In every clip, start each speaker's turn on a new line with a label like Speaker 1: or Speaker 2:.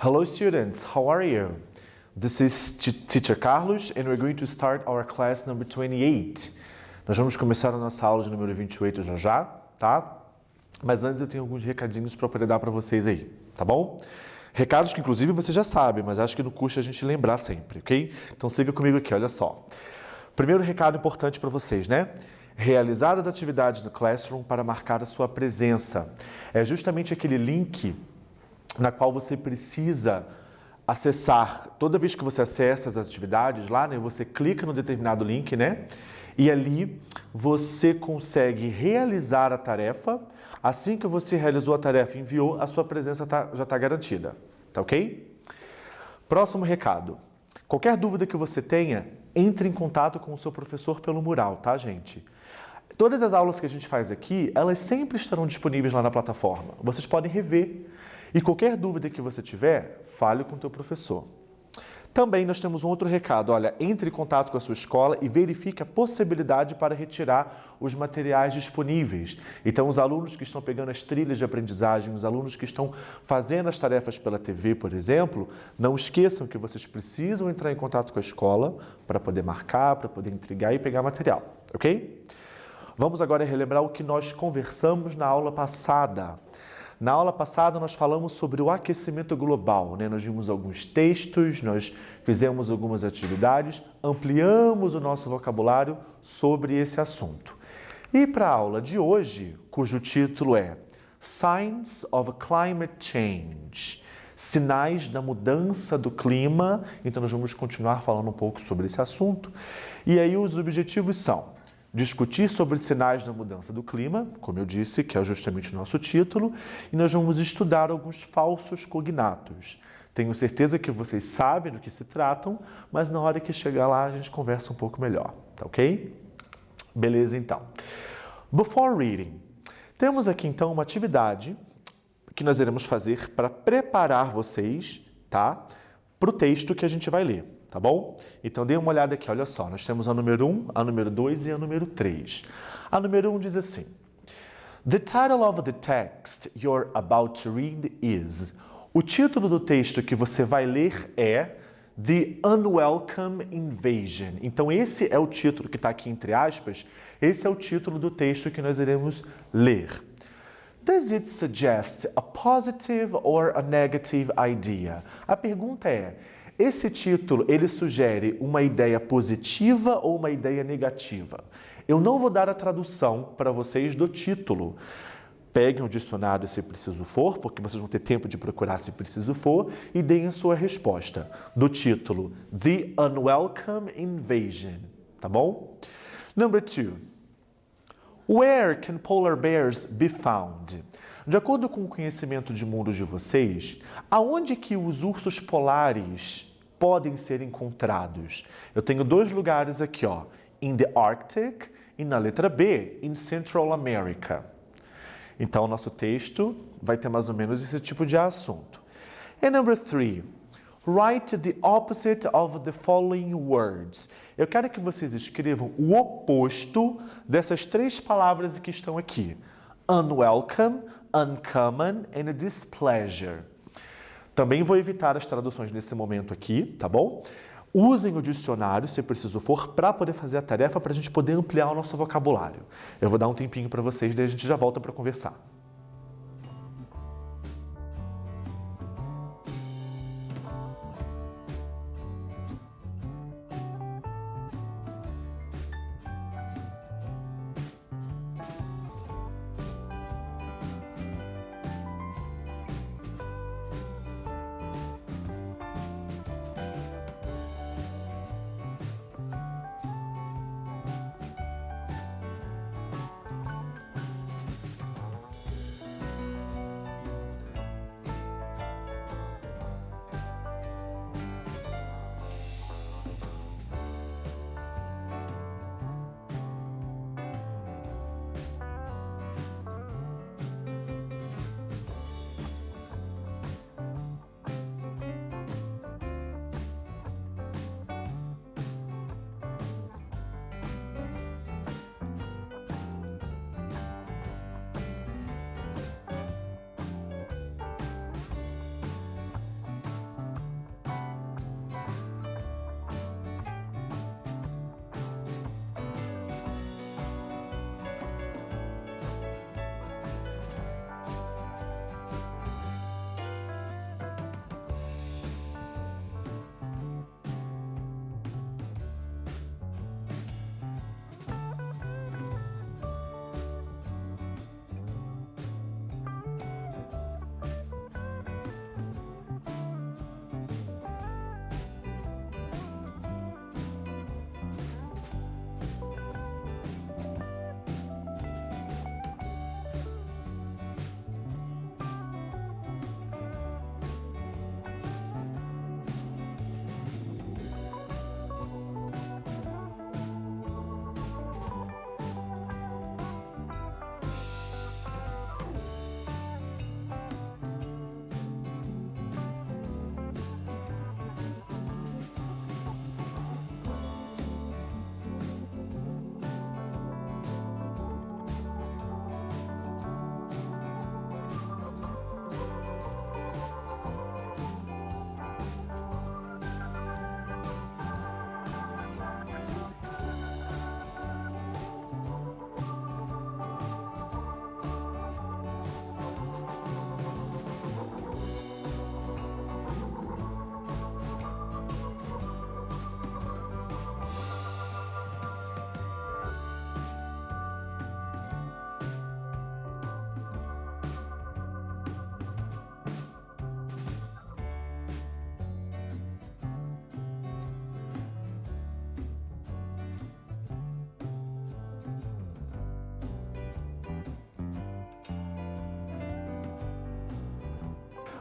Speaker 1: Hello students, how are you? This is Teacher Carlos and we're going to start our class number 28. Nós vamos começar a nossa aula de número 28 já, tá? Mas antes eu tenho alguns recadinhos para poder dar para vocês aí, tá bom? Recados que inclusive você já sabe, mas acho que não custa a gente lembrar sempre, ok? Então siga comigo aqui, olha só. Primeiro recado importante para vocês, né? Realizar as atividades do Classroom para marcar a sua presença. É justamente aquele link na qual você precisa acessar. Toda vez que você acessa as atividades lá, né, você clica no determinado link, né? E ali você consegue realizar a tarefa. Assim que você realizou a tarefa e enviou, a sua presença já está garantida. Tá ok? Próximo recado. Qualquer dúvida que você tenha, entre em contato com o seu professor pelo mural, tá, gente? Todas as aulas que a gente faz aqui, elas sempre estarão disponíveis lá na plataforma. Vocês podem rever. E qualquer dúvida que você tiver, fale com o teu professor. Também nós temos um outro recado. Olha, entre em contato com a sua escola e verifique a possibilidade para retirar os materiais disponíveis. Então, os alunos que estão pegando as trilhas de aprendizagem, os alunos que estão fazendo as tarefas pela TV, por exemplo, não esqueçam que vocês precisam entrar em contato com a escola para poder marcar, para poder entregar e pegar material, ok? Vamos agora relembrar o que nós conversamos na aula passada. Na aula passada, nós falamos sobre o aquecimento global, né? Nós vimos alguns textos, nós fizemos algumas atividades, ampliamos o nosso vocabulário sobre esse assunto. E para a aula de hoje, cujo título é Signs of Climate Change, sinais da mudança do clima, então nós vamos continuar falando um pouco sobre esse assunto. E aí os objetivos são discutir sobre sinais da mudança do clima, como eu disse, que é justamente o nosso título, e nós vamos estudar alguns falsos cognatos. Tenho certeza que vocês sabem do que se tratam, mas na hora que chegar lá a gente conversa um pouco melhor, tá ok? Beleza, então. Before reading, temos aqui então uma atividade que nós iremos fazer para preparar vocês, tá? Para o texto que a gente vai ler. Tá bom? Então, dê uma olhada aqui, olha só. Nós temos a número 1, a número 2 e a número 3. A número 1 diz assim: The title of the text you're about to read is... O título do texto que você vai ler é The Unwelcome Invasion. Então, esse é o título que está aqui entre aspas. Esse é o título do texto que nós iremos ler. Does it suggest a positive or a negative idea? A pergunta é... Esse título, ele sugere uma ideia positiva ou uma ideia negativa? Eu não vou dar a tradução para vocês do título. Peguem o dicionário se preciso for, porque vocês vão ter tempo de procurar se preciso for, e deem a sua resposta do título The Unwelcome Invasion, tá bom? Number 2. Where can polar bears be found? De acordo com o conhecimento de mundo de vocês, aonde que os ursos polares podem ser encontrados? Eu tenho dois lugares aqui, ó. In the Arctic e na letra B, in Central America. Então, o nosso texto vai ter mais ou menos esse tipo de assunto. And number 3, write the opposite of the following words. Eu quero que vocês escrevam o oposto dessas três palavras que estão aqui. Unwelcome, uncommon and displeasure. Também vou evitar as traduções nesse momento aqui, tá bom? Usem o dicionário, se preciso for, para poder fazer a tarefa, para a gente poder ampliar o nosso vocabulário. Eu vou dar um tempinho para vocês, daí a gente já volta para conversar.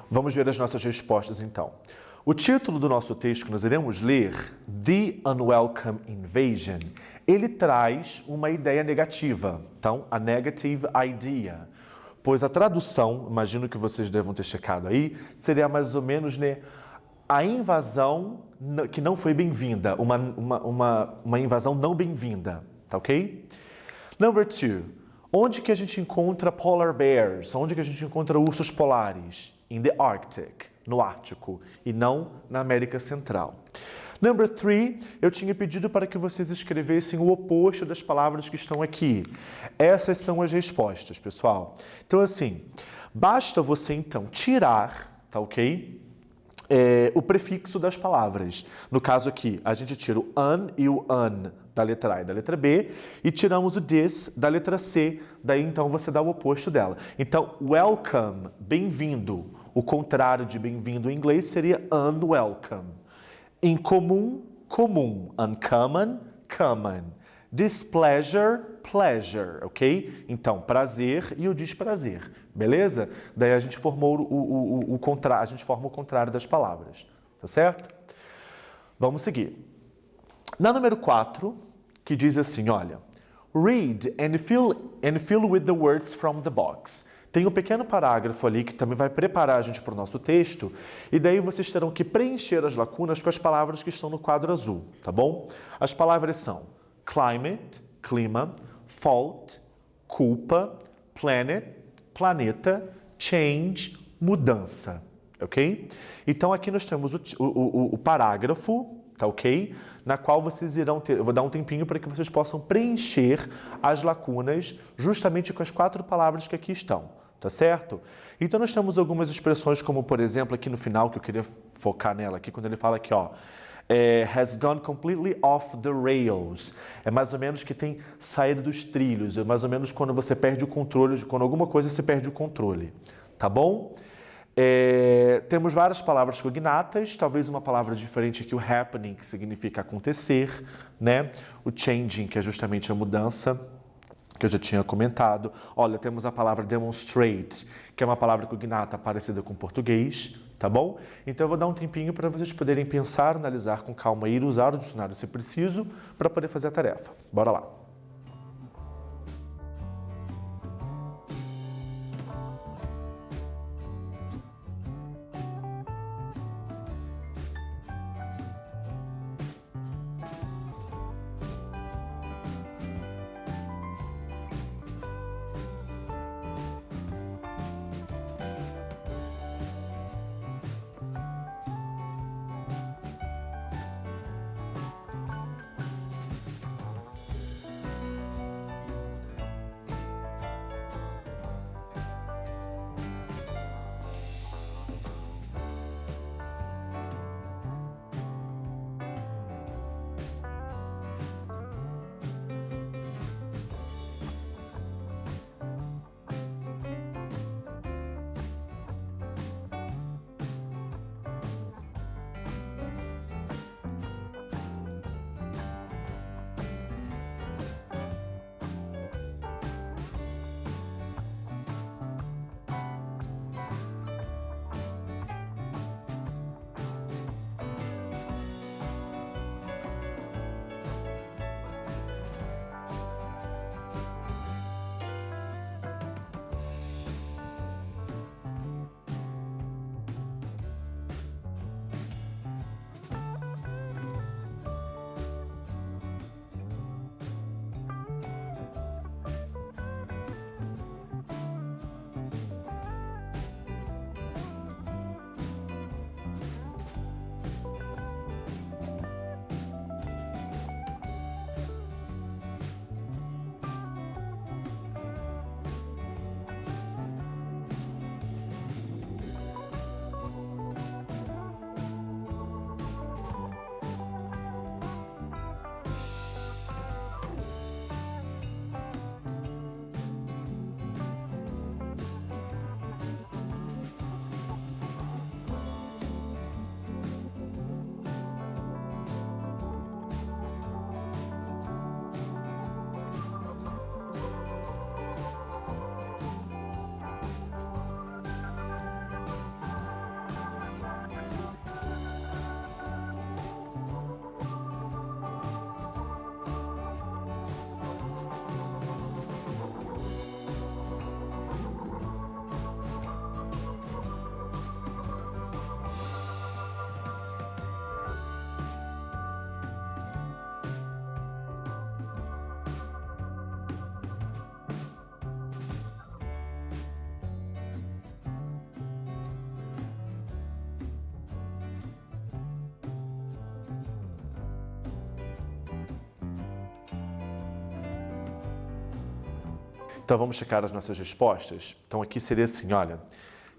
Speaker 1: Vamos ver as nossas respostas então. O título do nosso texto que nós iremos ler, The Unwelcome Invasion, ele traz uma ideia negativa, então, a negative idea. Pois a tradução, imagino que vocês devam ter checado aí, seria mais ou menos, né, a invasão que não foi bem-vinda, uma invasão não bem-vinda, tá ok? Number 2, onde que a gente encontra polar bears? Onde que a gente encontra ursos polares? In the Arctic, no Ártico, e não na América Central. Number 3, eu tinha pedido para que vocês escrevessem o oposto das palavras que estão aqui. Essas são as respostas, pessoal. Então, assim, basta você, então, tirar, tá ok? O prefixo das palavras. No caso aqui, a gente tira o an e o an da letra A e da letra B e tiramos o this da letra C, daí então você dá o oposto dela. Então, welcome, bem-vindo. O contrário de bem-vindo em inglês seria unwelcome. Incomum, comum. Uncommon, common. Displeasure, pleasure, ok? Então, prazer e o desprazer, beleza? Daí a gente formou o contrário, a gente forma o contrário das palavras, tá certo? Vamos seguir. Na número 4, que diz assim, olha, read and fill with the words from the box. Tem um pequeno parágrafo ali que também vai preparar a gente para o nosso texto, e daí vocês terão que preencher as lacunas com as palavras que estão no quadro azul, tá bom? As palavras são climate, clima, fault, culpa, planet, planeta, change, mudança, ok? Então aqui nós temos o parágrafo, tá ok? Na qual vocês irão ter, eu vou dar um tempinho para que vocês possam preencher as lacunas justamente com as 4 palavras que aqui estão, tá certo? Então nós temos algumas expressões como, por exemplo, aqui no final, que eu queria focar nela aqui, quando ele fala aqui, ó, has gone completely off the rails. É mais ou menos que tem saído dos trilhos, é mais ou menos quando você perde o controle, quando alguma coisa se perde o controle, tá bom? Temos várias palavras cognatas, talvez uma palavra diferente aqui, o happening, que significa acontecer, né? O changing, que é justamente a mudança, que eu já tinha comentado. Olha, temos a palavra demonstrate, que é uma palavra cognata parecida com português, tá bom? Então eu vou dar um tempinho para vocês poderem pensar, analisar com calma e ir usar o dicionário se preciso para poder fazer a tarefa. Bora lá! Então vamos checar as nossas respostas. Então aqui seria assim, olha,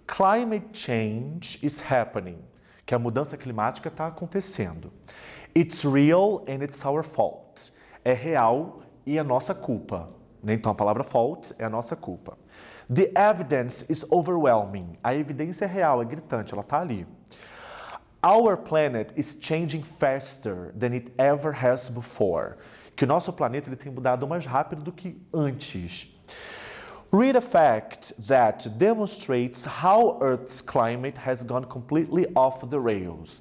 Speaker 1: climate change is happening, que a mudança climática está acontecendo. It's real and it's our fault. É real e é nossa culpa. Então a palavra fault é a nossa culpa. The evidence is overwhelming. A evidência é real, é gritante, ela está ali. Our planet is changing faster than it ever has before. Que o nosso planeta ele tem mudado mais rápido do que antes. Read a fact that demonstrates how Earth's climate has gone completely off the rails.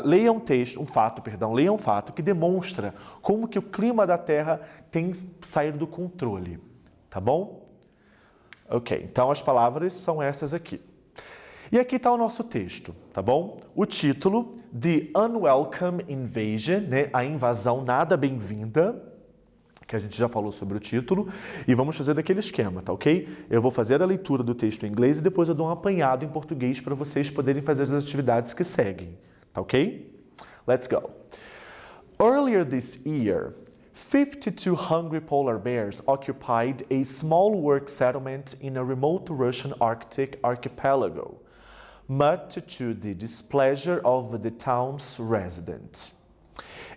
Speaker 1: Leia um fato que demonstra como que o clima da Terra tem saído do controle, tá bom? Ok, então as palavras são essas aqui. E aqui está o nosso texto, tá bom? O título, The Unwelcome Invasion, né? A invasão nada bem-vinda, que a gente já falou sobre o título, e vamos fazer daquele esquema, tá ok? Eu vou fazer a leitura do texto em inglês e depois eu dou um apanhado em português para vocês poderem fazer as atividades que seguem, tá ok? Let's go. Earlier this year, 52 hungry polar bears occupied a small work settlement in a remote Russian Arctic archipelago, much to the displeasure of the town's residents.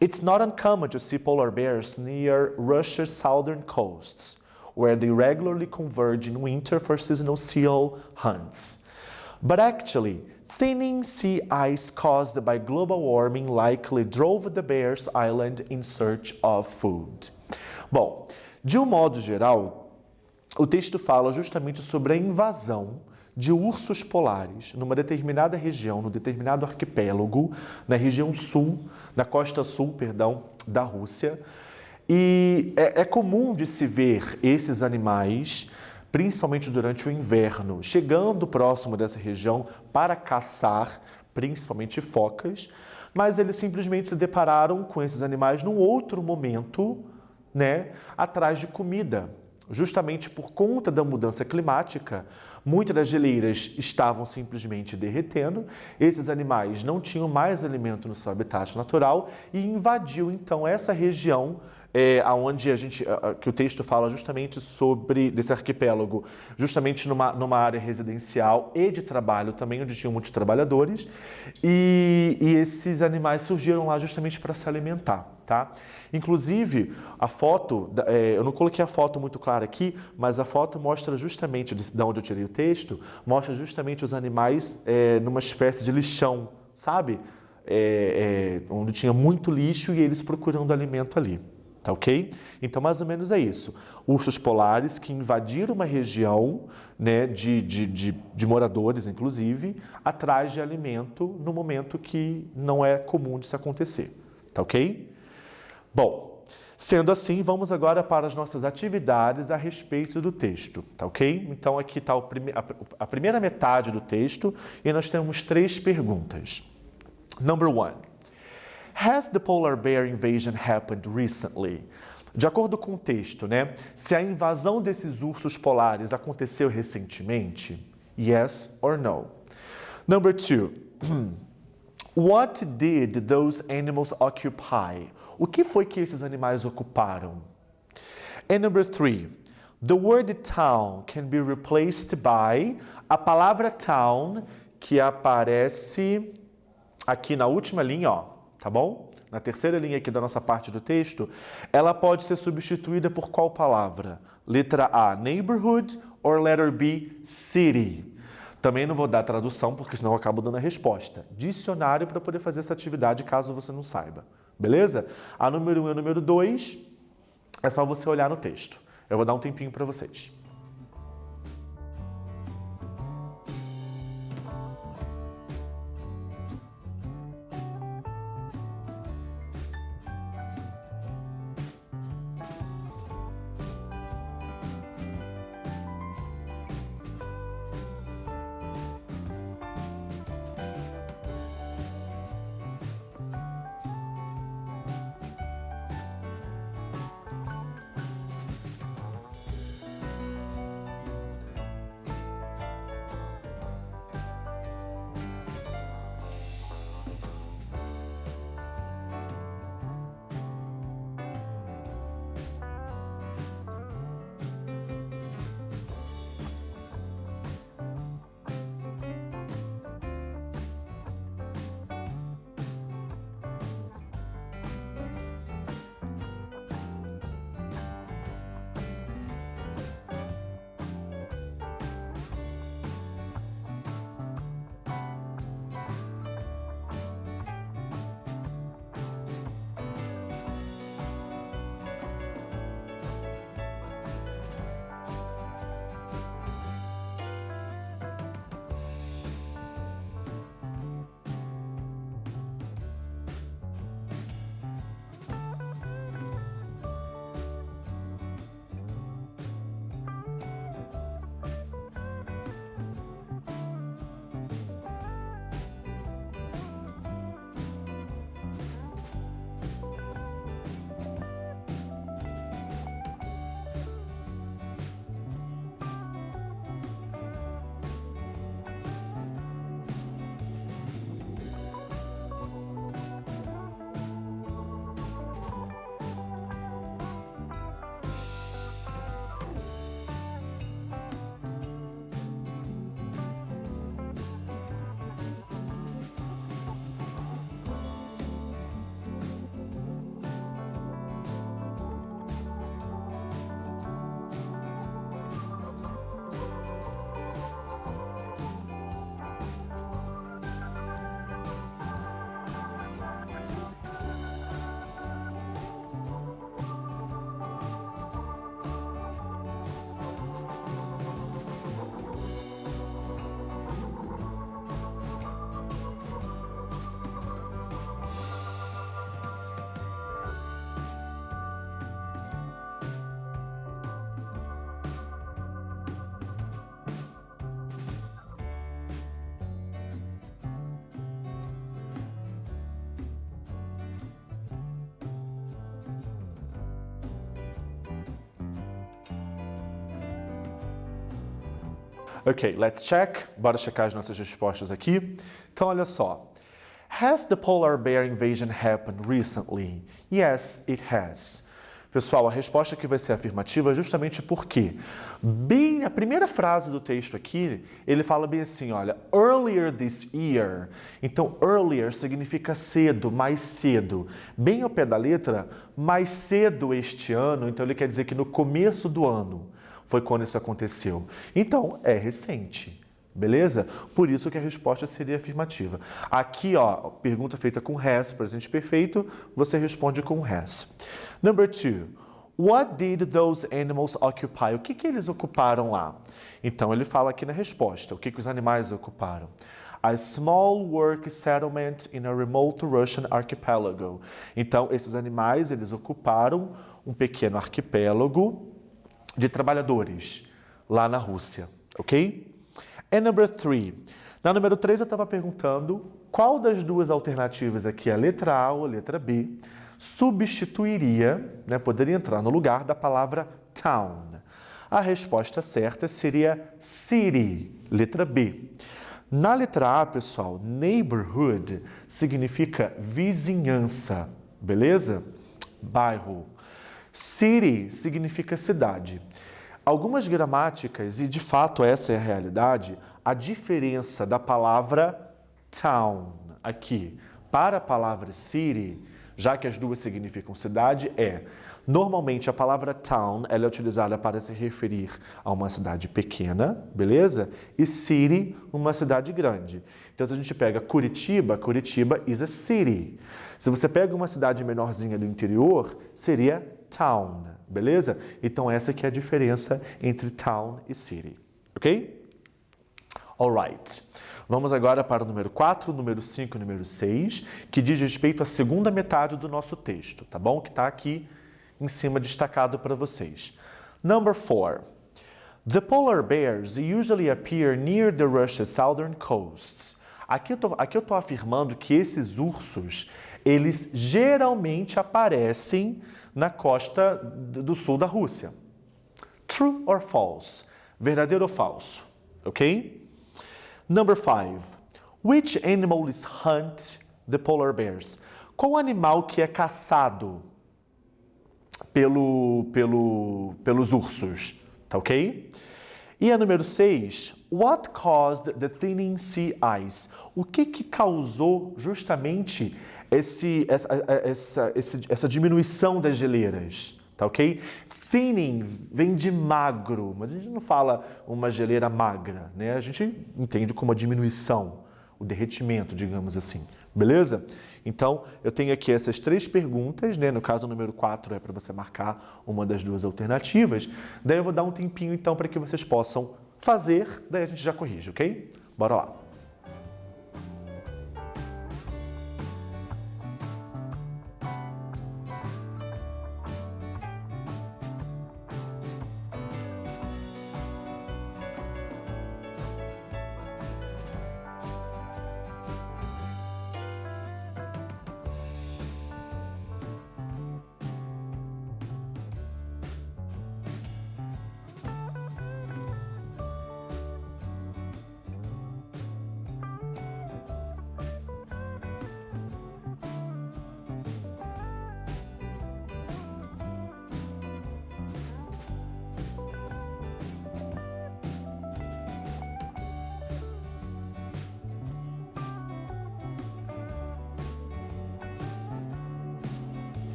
Speaker 1: It's not uncommon to see polar bears near Russia's southern coasts, where they regularly converge in winter for seasonal seal hunts. But actually, thinning sea ice caused by global warming likely drove the bears island in search of food. Bom, de um modo geral, o texto fala justamente sobre a invasão de ursos polares numa determinada região, no determinado arquipélago, na região sul, na costa sul, da Rússia. E é comum de se ver esses animais, principalmente durante o inverno, chegando próximo dessa região para caçar, principalmente focas, mas eles simplesmente se depararam com esses animais num outro momento, né, atrás de comida. Justamente por conta da mudança climática, muitas das geleiras estavam simplesmente derretendo, esses animais não tinham mais alimento no seu habitat natural e invadiu então essa região aonde que o texto fala justamente sobre desse arquipélago, justamente numa área residencial e de trabalho também, onde tinham muitos trabalhadores, e esses animais surgiram lá justamente para se alimentar, tá? Inclusive, a foto, eu não coloquei a foto muito clara aqui, mas a foto mostra justamente, de onde eu tirei o texto, mostra justamente os animais numa espécie de lixão, sabe? Onde tinha muito lixo e eles procurando alimento ali. Tá ok? Então, mais ou menos é isso. Ursos polares que invadiram uma região, né, de moradores, inclusive, atrás de alimento no momento que não é comum de se acontecer. Tá ok? Bom, sendo assim, vamos agora para as nossas atividades a respeito do texto. Tá ok? Então, aqui está a primeira metade do texto e nós temos 3 perguntas. Number 1. Has the polar bear invasion happened recently? De acordo com o texto, né? Se a invasão desses ursos polares aconteceu recentemente? Yes or no? Number 2. What did those animals occupy? O que foi que esses animais ocuparam? And number 3. The word town can be replaced by a palavra town que aparece aqui na última linha, ó. Tá bom? Na terceira linha aqui da nossa parte do texto, ela pode ser substituída por qual palavra? Letra A, neighborhood, or letter B, city. Também não vou dar tradução, porque senão eu acabo dando a resposta. Dicionário para poder fazer essa atividade, caso você não saiba. Beleza? A número 1 e a número 2, é só você olhar no texto. Eu vou dar um tempinho para vocês. Ok, let's check. Bora checar as nossas respostas aqui. Então, olha só. Has the polar bear invasion happened recently? Yes, it has. Pessoal, a resposta aqui vai ser afirmativa justamente porque, bem a primeira frase do texto aqui, ele fala bem assim, olha, earlier this year. Então, earlier significa cedo, mais cedo. Bem ao pé da letra, mais cedo este ano, então ele quer dizer que no começo do ano foi quando isso aconteceu. Então, é recente. Beleza? Por isso que a resposta seria afirmativa. Aqui, ó, pergunta feita com has, presente perfeito, você responde com has. Number 2. What did those animals occupy? O que eles ocuparam lá? Então, ele fala aqui na resposta. O que os animais ocuparam? A small work settlement in a remote Russian archipelago. Então, esses animais, eles ocuparam um pequeno arquipélago de trabalhadores lá na Rússia, ok? And number 3. Na número 3, eu estava perguntando qual das duas alternativas aqui, a letra A ou a letra B, substituiria, né, poderia entrar no lugar da palavra town. A resposta certa seria city, letra B. Na letra A, pessoal, neighborhood significa vizinhança, beleza? Bairro. City significa cidade. Algumas gramáticas, e de fato essa é a realidade, a diferença da palavra town aqui para a palavra city, já que as duas significam cidade, normalmente a palavra town ela é utilizada para se referir a uma cidade pequena, beleza? E city, uma cidade grande. Então, se a gente pega Curitiba, Curitiba is a city. Se você pega uma cidade menorzinha do interior, seria town, beleza? Então, essa aqui é a diferença entre town e city, ok? Alright. Vamos agora para o número 4, número 5 e número 6, que diz respeito à segunda metade do nosso texto, tá bom? Que está aqui em cima destacado para vocês. Number 4. The polar bears usually appear near the Russia's southern coasts. Aqui eu tô afirmando que esses ursos, eles geralmente aparecem na costa do sul da Rússia. True or false? Verdadeiro ou falso? Ok? Number 5. Which animals hunt the polar bears? Qual animal que é caçado pelos ursos? Tá ok? E a número 6. What caused the thinning sea ice? O que causou justamente essa diminuição das geleiras? Tá ok? Thinning vem de magro, mas a gente não fala uma geleira magra, né? A gente entende como a diminuição, o derretimento, digamos assim. Beleza? Então, eu tenho aqui essas 3 perguntas, né? No caso, o número 4 é para você marcar uma das duas alternativas. Daí eu vou dar um tempinho, então, para que vocês possam fazer, daí a gente já corrige, ok? Bora lá.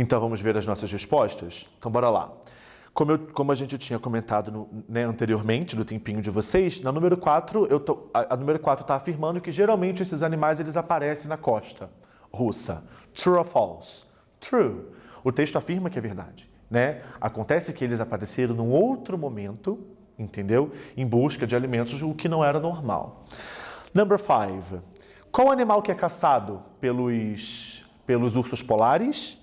Speaker 1: Então, vamos ver as nossas respostas? Então, bora lá. Como a gente tinha comentado anteriormente, no tempinho de vocês, na número 4, a número 4 está afirmando que geralmente esses animais eles aparecem na costa russa. True or false? True. O texto afirma que é verdade, né? Acontece que eles apareceram num outro momento, entendeu? Em busca de alimentos, o que não era normal. Number 5. Qual animal que é caçado pelos ursos polares?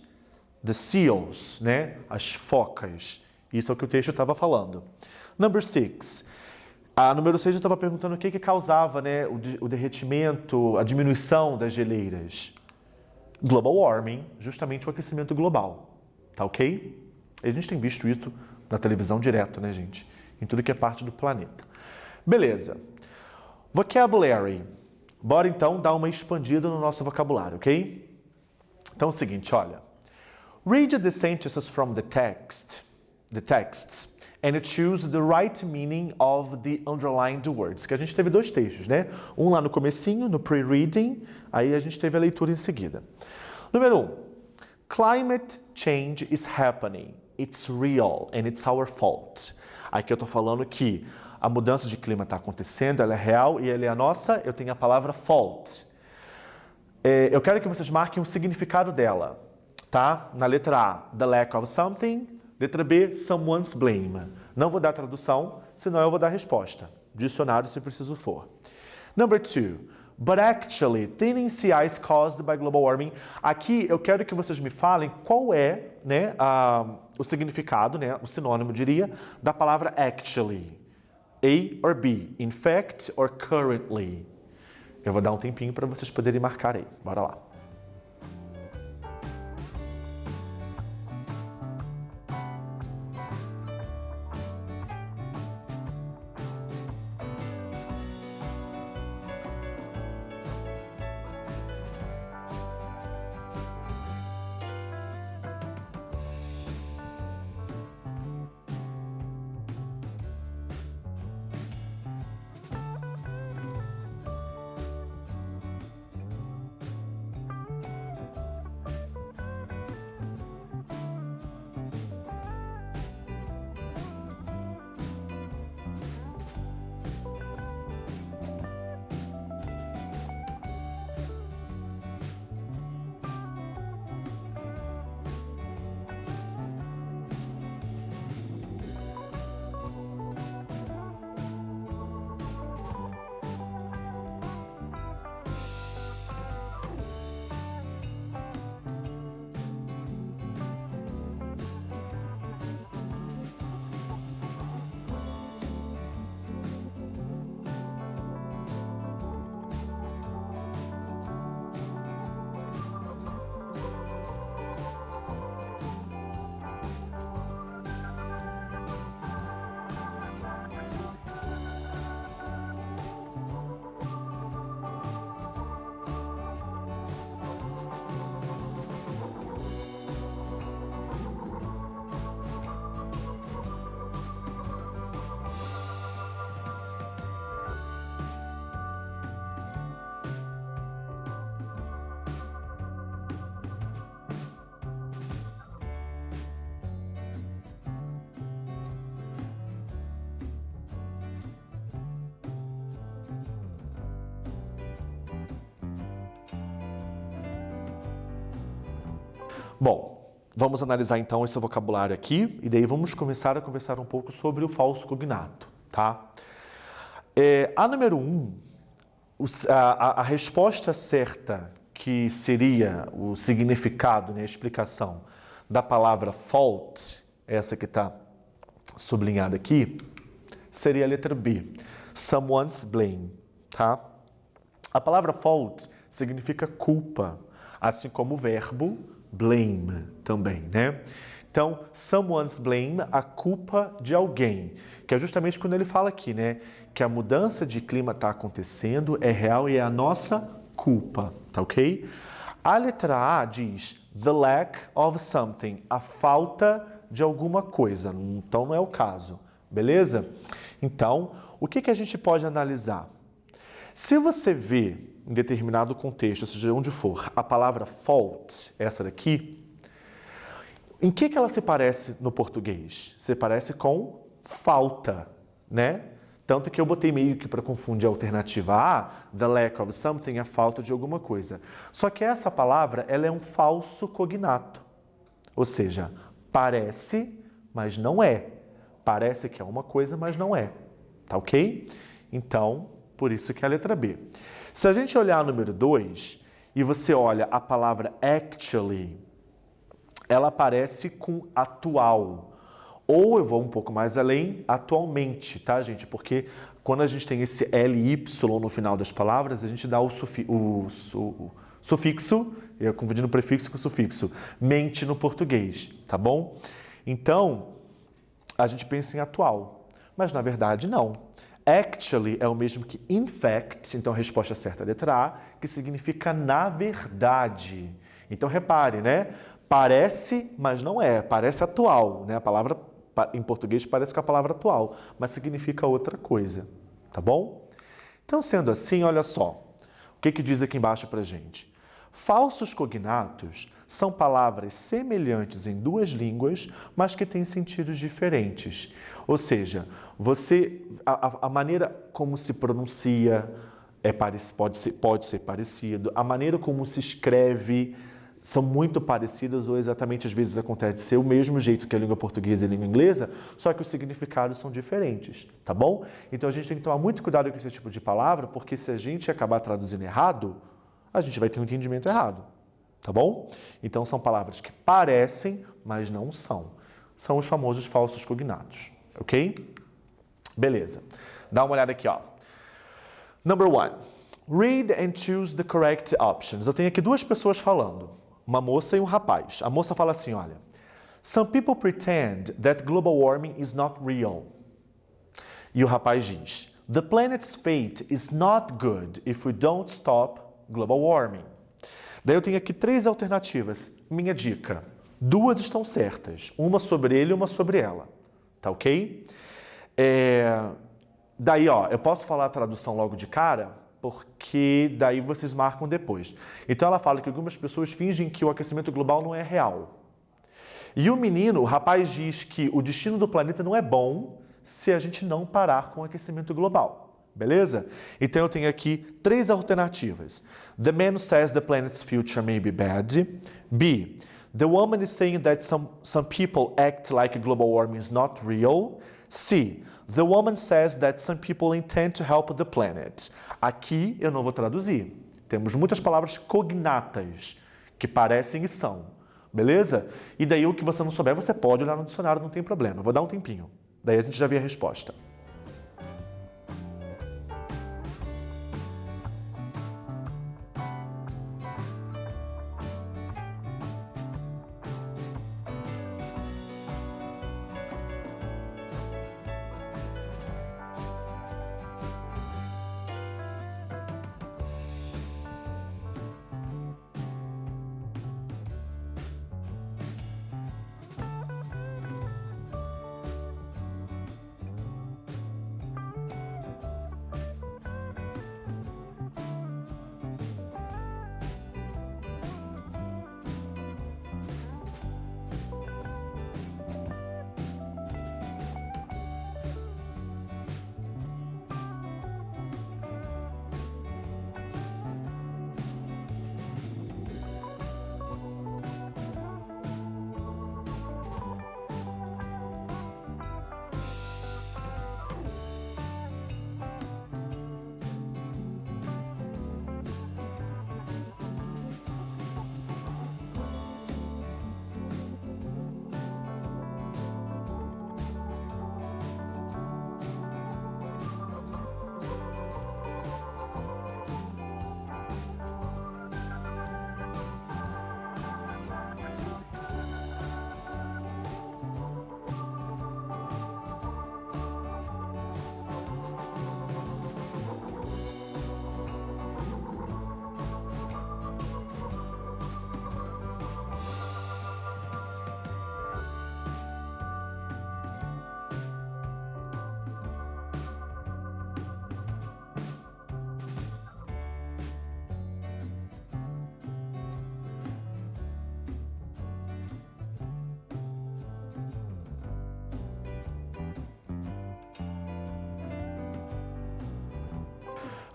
Speaker 1: The seals, né? As focas. Isso é o que o texto estava falando. Number 6. A número 6 eu estava perguntando o que causava, né, o derretimento, a diminuição das geleiras. Global warming, justamente o aquecimento global. Tá ok? A gente tem visto isso na televisão direto, né, gente? Em tudo que é parte do planeta. Beleza. Vocabulary. Bora então dar uma expandida no nosso vocabulário, ok? Então é o seguinte, olha. Read the sentences from the texts, and choose the right meaning of the underlined words. Que a gente teve 2 textos, né? Um lá no comecinho, no pre-reading, aí a gente teve a leitura em seguida. Número 1. Climate change is happening. It's real and it's our fault. Aqui eu tô falando que a mudança de clima está acontecendo, ela é real e ela é a nossa. Eu tenho a palavra fault. Eu quero que vocês marquem o significado dela, tá? Na letra A, the lack of something. Letra B, someone's blame. Não vou dar tradução, senão eu vou dar resposta. Dicionário, se preciso for. Number 2. But actually, thinning sea ice caused by global warming. Aqui eu quero que vocês me falem qual é, né, o significado, né, o sinônimo, diria, da palavra actually. A or B. In fact or currently. Eu vou dar um tempinho para vocês poderem marcar aí. Bora lá. Bom, vamos analisar então esse vocabulário aqui e daí vamos começar a conversar um pouco sobre o falso cognato, tá? A número 1, a resposta certa, que seria o significado, né, a explicação da palavra fault, essa que está sublinhada aqui, seria a letra B, someone's blame, tá? A palavra fault significa culpa, assim como o verbo blame também, né? Então, someone's blame, a culpa de alguém, que é justamente quando ele fala aqui, né? Que a mudança de clima está acontecendo, é real e é a nossa culpa, tá ok? A letra A diz the lack of something, a falta de alguma coisa, então não é o caso, beleza? Então, o que a gente pode analisar? Se você vê em determinado contexto, ou seja, onde for, a palavra fault, essa daqui, Em que ela se parece no português? Se parece com falta, né? Tanto que eu botei meio que para confundir a alternativa A, the lack of something, a falta de alguma coisa. Só que essa palavra, ela é um falso cognato. Ou seja, parece, mas não é. Parece que é uma coisa, mas não é. Tá ok? Então, por isso que é a letra B. Se a gente olhar o número 2 e você olha a palavra actually, ela aparece com atual. Ou eu vou um pouco mais além, atualmente, tá, gente? Porque quando a gente tem esse LY no final das palavras, a gente dá o sufixo, eu confundindo o prefixo com o sufixo, mente no português, tá bom? Então, a gente pensa em atual, mas na verdade não. Actually é o mesmo que in fact, então a resposta certa é a letra A, que significa na verdade. Então repare, né? Parece, mas não é. Parece atual, né? A palavra em português parece com a palavra atual, mas significa outra coisa, tá bom? Então, sendo assim, olha só. O que diz aqui embaixo pra gente? Falsos cognatos são palavras semelhantes em duas línguas, mas que têm sentidos diferentes. Ou seja, a maneira como se pronuncia pode ser parecido, a maneira como se escreve são muito parecidas ou exatamente às vezes acontece ser o mesmo jeito que a língua portuguesa e a língua inglesa, só que os significados são diferentes, tá bom? Então a gente tem que tomar muito cuidado com esse tipo de palavra, porque se a gente acabar traduzindo errado, a gente vai ter um entendimento errado, tá bom? Então são palavras que parecem, mas não são. São os famosos falsos cognatos, ok? Beleza. Dá uma olhada aqui, ó. Number 1. Read and choose the correct options. Eu tenho aqui duas pessoas falando, uma moça e um rapaz. A moça fala assim, olha, some people pretend that global warming is not real. E o rapaz diz, the planet's fate is not good if we don't stop global warming. Daí eu tenho aqui três alternativas. Minha dica, duas estão certas, uma sobre ele e uma sobre ela. Tá ok? Daí, ó, eu posso falar a tradução logo de cara, porque daí vocês marcam depois. Então ela fala que algumas pessoas fingem que o aquecimento global não é real. E o rapaz diz que o destino do planeta não é bom se a gente não parar com o aquecimento global. Beleza? Então eu tenho aqui três alternativas. The man says the planet's future may be bad. B. The woman is saying that some people act like global warming is not real. C. The woman says that some people intend to help the planet. Aqui eu não vou traduzir. Temos muitas palavras cognatas, que parecem e são. Beleza? E daí o que você não souber, você pode olhar no dicionário, não tem problema. Eu vou dar um tempinho. Daí a gente já vê a resposta.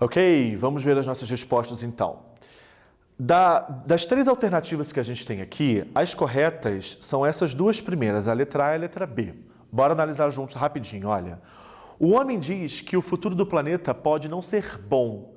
Speaker 1: Ok, vamos ver as nossas respostas então. Das 3 alternativas que a gente tem aqui, as corretas são essas 2 primeiras, a letra A e a letra B. Bora analisar juntos rapidinho, olha. O homem diz que o futuro do planeta pode não ser bom.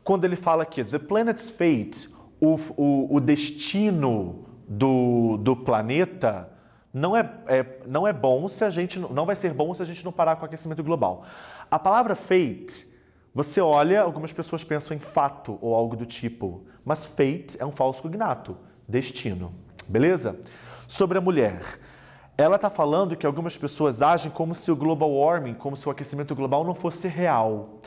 Speaker 1: Quando ele fala que the planet's fate, o destino do planeta, não é bom se a gente não vai ser bom se a gente não parar com o aquecimento global. A palavra fate, você olha, algumas pessoas pensam em fato ou algo do tipo, mas fate é um falso cognato, destino, beleza? Sobre a mulher, ela está falando que algumas pessoas agem como se o global warming, como se o aquecimento global não fosse real.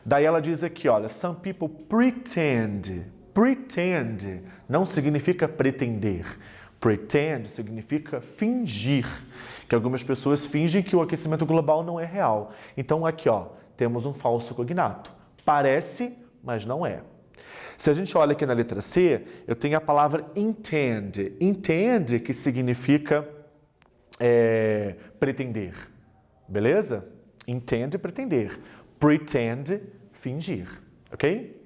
Speaker 1: Daí ela diz aqui, olha, some people pretend. Pretend não significa pretender. Pretend significa fingir, que algumas pessoas fingem que o aquecimento global não é real. Então aqui, ó, temos um falso cognato. Parece, mas não é. Se a gente olha aqui na letra C, eu tenho a palavra intend. Intend, que significa pretender. Beleza? Intend, pretender. Pretend, fingir. Ok?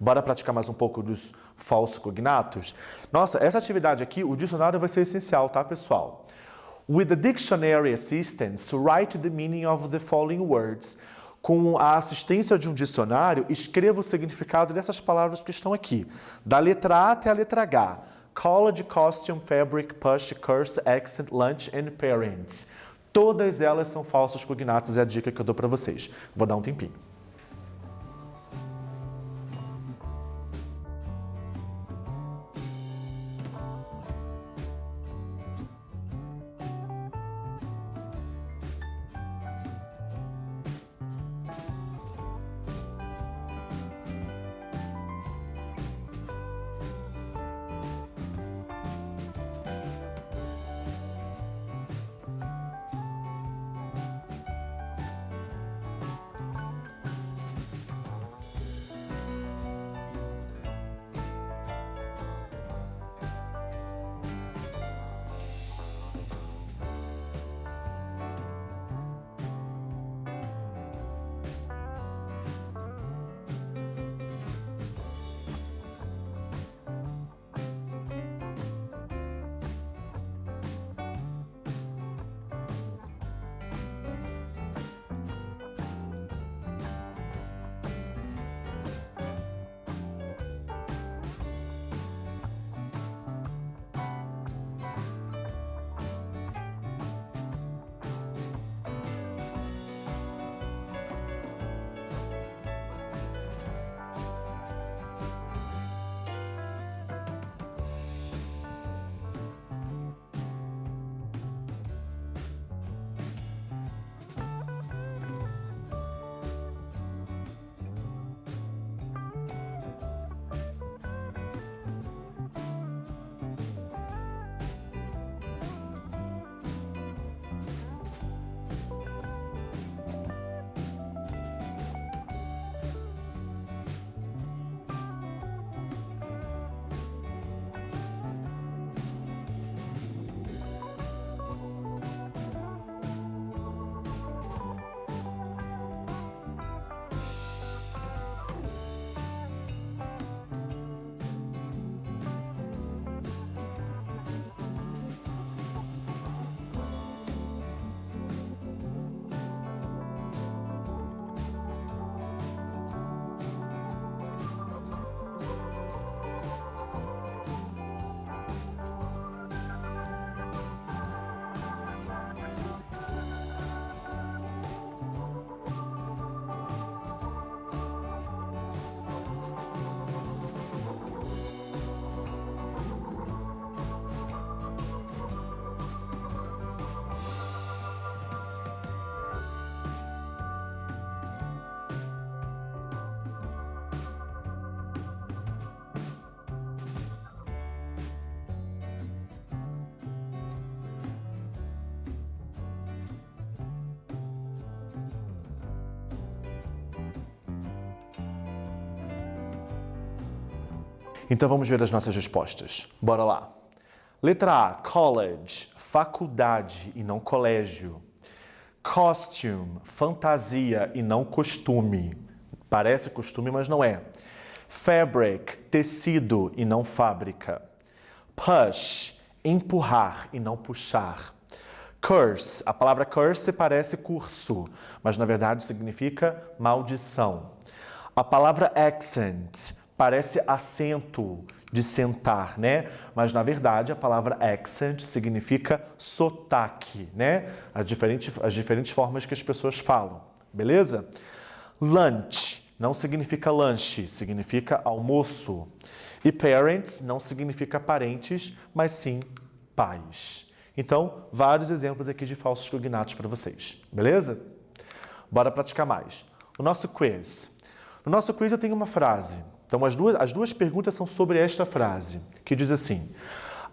Speaker 1: Bora praticar mais um pouco dos falsos cognatos? Nossa, essa atividade aqui, o dicionário vai ser essencial, tá, pessoal? With the dictionary assistance, write the meaning of the following words. Com a assistência de um dicionário, escreva o significado dessas palavras que estão aqui. Da letra A até a letra H. College, costume, fabric, push, curse, accent, lunch and parents. Todas elas são falsos cognatos, é a dica que eu dou para vocês. Vou dar um tempinho. Então vamos ver as nossas respostas. Bora lá. Letra A, college, faculdade e não colégio. Costume, fantasia e não costume. Parece costume, mas não é. Fabric, tecido e não fábrica. Push, empurrar e não puxar. Curse, a palavra curse parece curso, mas na verdade significa maldição. A palavra accent parece acento de sentar, né? Mas na verdade a palavra accent significa sotaque, né? As diferentes formas que as pessoas falam, beleza? Lunch não significa lanche, significa almoço. E parents não significa parentes, mas sim pais. Então, vários exemplos aqui de falsos cognatos para vocês, beleza? Bora praticar mais. O nosso quiz. No nosso quiz eu tenho uma frase. Então, as duas perguntas são sobre esta frase, que diz assim: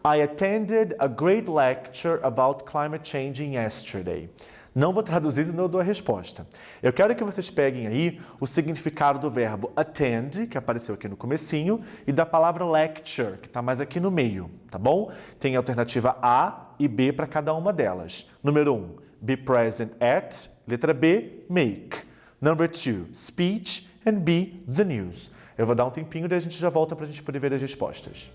Speaker 1: I attended a great lecture about climate change yesterday. Não vou traduzir, senão eu dou a resposta. Eu quero que vocês peguem aí o significado do verbo attend, que apareceu aqui no comecinho, e da palavra lecture, que está mais aqui no meio, tá bom? Tem a alternativa A e B para cada uma delas. Número 1, be present at. Letra B, make. Number 2, speech. And B, the news. Eu vou dar um tempinho e a gente já volta para a gente poder ver as respostas.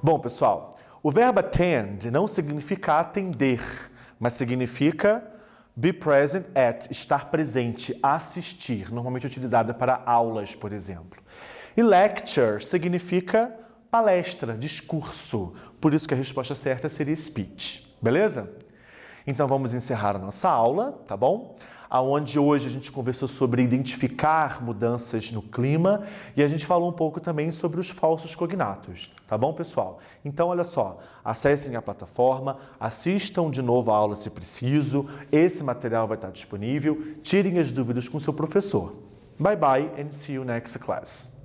Speaker 1: Bom, pessoal, o verbo attend não significa atender, mas significa be present at, estar presente, assistir, normalmente utilizada para aulas, por exemplo. E lecture significa palestra, discurso, por isso que a resposta certa seria speech, beleza? Então vamos encerrar a nossa aula, tá bom? Aonde hoje a gente conversou sobre identificar mudanças no clima e a gente falou um pouco também sobre os falsos cognatos, tá bom, pessoal? Então, olha só, acessem a plataforma, assistam de novo a aula se preciso, esse material vai estar disponível, tirem as dúvidas com seu professor. Bye bye and see you next class.